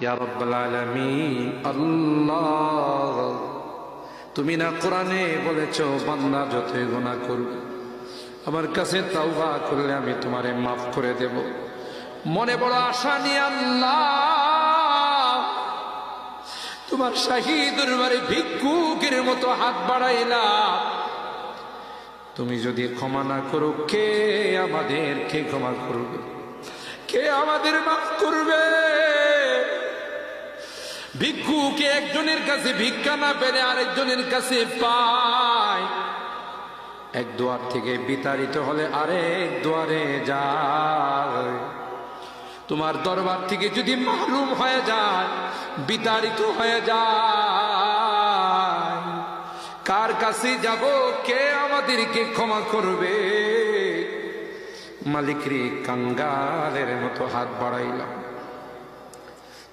ইয়া রাব্বাল আলামিন আল্লাহ, তুমি না কোরআনে বলেছো বান্দা যতই গুনাহ করবে আমার কাছে তাওবা করলে আমি তোমারে মাফ করে দেব। মনে বড় আশা নিয়ে আল্লাহ তোমার শাহী দরবারে ভিক্ষুকের মতো হাত বাড়াইলাম। তুমি যদি ক্ষমা না করো কে আমাদেরকে ক্ষমা করবে? কে আমাদের মাফ করবে? ভিক্ষুকে একজনের কাছে ভিক্ষা না পেলে আরেকজনের কাছে পায়। এক দুয়ার থেকে বিতাড়িত হলে আরেক দুয়ারে যায়। তোমার দরবার থেকে যদি মাহরুম হয়ে যায়, বিতাড়িত হয়ে যায়, কার কাছে যাব? কে আমাদেরকে ক্ষমা করবে? মালিক রে, কাঙ্গালের মতো হাত বাড়াইলাম,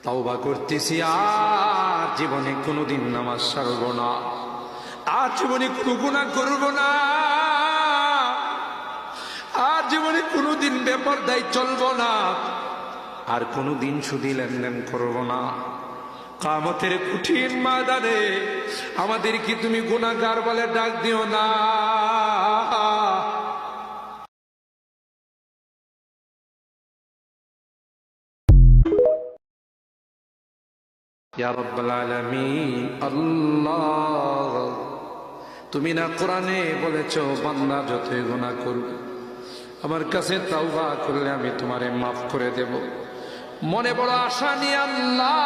তাওবা করতেছি, আর জীবনে কোনোদিন নামাজ ছাড়ব না, আর জীবনে কোনো গুনাহ করব না, আর জীবনে কোনোদিন বেপরদায় চলব না, আর কোনোদিন সুদী লেনদেন করব না। কিয়ামতের কঠিন ময়দানে আমাদেরকে তুমি গুনাহগার বলে ডাক দিও না। ইয়া রাব্বাল আলামিন আল্লাহ, তুমি না কোরআনে বলেছো বান্দা যতই গুনাহ করবে আমার কাছে তাওবা করলে আমি তোমারে মাফ করে দেব। মনে বড় আশা নিয়ে আল্লাহ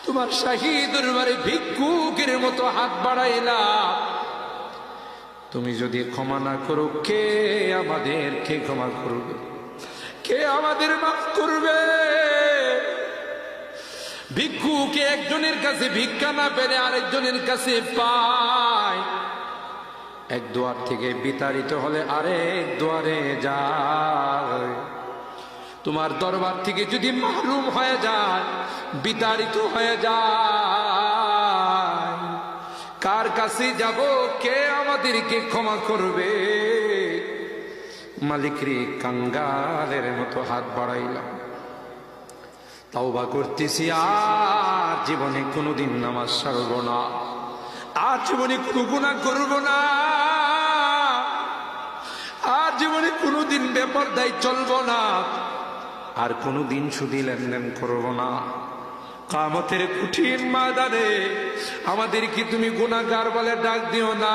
তোমার শাহী দরবারে ভিক্ষুকের মতো হাত বাড়াইলাম। তুমি যদি ক্ষমা না করো কে আমাদেরকে ক্ষমা করবে? কে আমাদের মাফ করবে? ভিক্ষুকে একজনের কাছে ভিক্ষা না পেলে আরেকজনের কাছে পায়। এক দুয়ার থেকে বিতাড়িত হলে আরেক দুয়ারে যায়। তোমার দরবার থেকে যদি মাহরুম হয়ে যায়, বিতাড়িত হয়ে যায়, কার কাছে যাব? কে আমাদেরকে ক্ষমা করবে? মালিক রে, কাঙ্গালের মতো হাত বাড়াইলাম, তাওবা করতেছি, আর জীবনে কোনোদিন নামাজ ছাড়ব না, আর জীবনে কোনো গুনাহ করব না, আর জীবনে কোনোদিন বেপরদায় চলব না, আর কোনোদিন সুদী লেনদেন করব না। কিয়ামতের কঠিন ময়দানে আমাদেরকে তুমি গুনাহগার বলে ডাক দিও না।